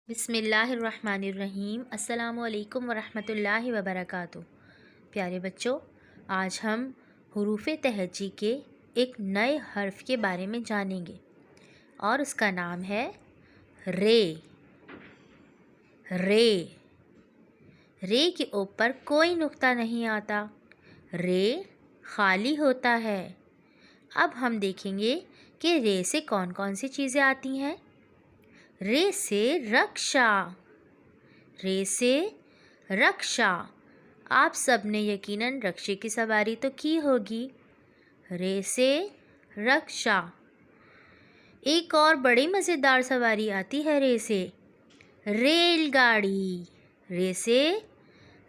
बिस्मिल्लाहिर्रहमानिर्रहीम। अस्सलामुअलैकुम वरहमतुल्लाहि वबरकातुहू। प्यारे बच्चों, आज हम हुरूफ़े तहज्जी के एक नए हर्फ के बारे में जानेंगे और उसका नाम है रे। रे रे के ऊपर कोई नुक्ता नहीं आता, रे खाली होता है। अब हम देखेंगे कि रे से कौन कौन सी चीज़ें आती हैं। रे से रक्षा। रे से रक्षा। आप सब ने यकीनन रक्षे की सवारी तो की होगी। रे से रक्षा। एक और बड़ी मज़ेदार सवारी आती है रे से, रेलगाड़ी। रे से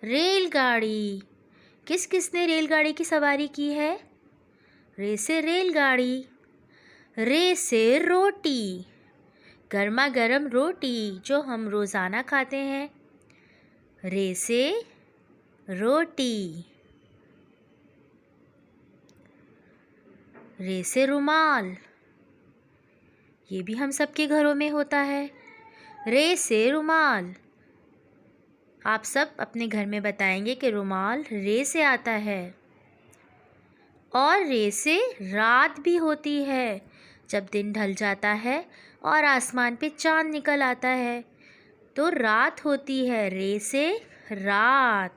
रेलगाड़ी। किस किस ने रेलगाड़ी की सवारी की है? रे से रेलगाड़ी। रे से रोटी, गर्मा गर्म रोटी जो हम रोज़ाना खाते हैं। रे से रोटी। रे से रुमाल, ये भी हम सबके घरों में होता है। रे से रुमाल। आप सब अपने घर में बताएंगे कि रुमाल रे से आता है। और रे से रात भी होती है, जब दिन ढल जाता है और आसमान पे चाँद निकल आता है तो रात होती है। रे से रात।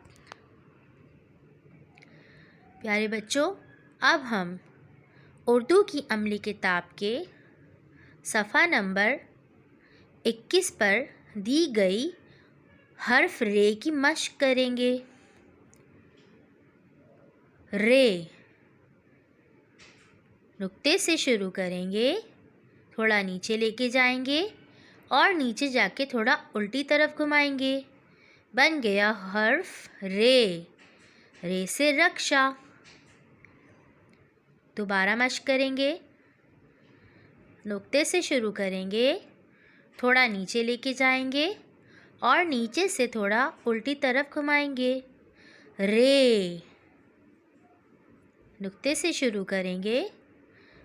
प्यारे बच्चों, अब हम उर्दू की अमली किताब के सफ़ा नंबर 21 पर दी गई हर्फ रे की मश्क करेंगे। रे नुक्ते से शुरू करेंगे, थोड़ा नीचे लेके जाएंगे और नीचे जाके थोड़ा उल्टी तरफ घुमाएंगे। बन गया हर्फ रे। रे से रक्षा। दोबारा मश्क करेंगे, नुक्ते से शुरू करेंगे, थोड़ा नीचे लेके जाएंगे और नीचे से थोड़ा उल्टी तरफ घुमाएंगे। रे। नुक्ते से शुरू करेंगे,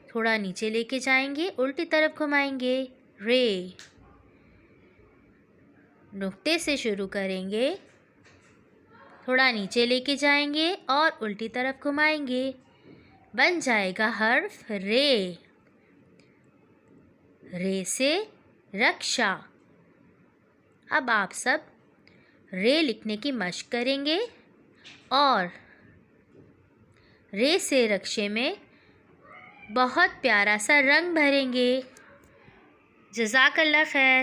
थोड़ा नीचे लेके जाएंगे, उल्टी तरफ घुमाएंगे। रे। नुक्ते से शुरू करेंगे, थोड़ा नीचे लेके जाएंगे और उल्टी तरफ घुमाएंगे। बन जाएगा हर्फ रे। रे से रक्षा। अब आप सब रे लिखने की मश्क करेंगे और रे से रक्षे में बहुत प्यारा सा रंग भरेंगे। जज़ाकल्लाह खैर।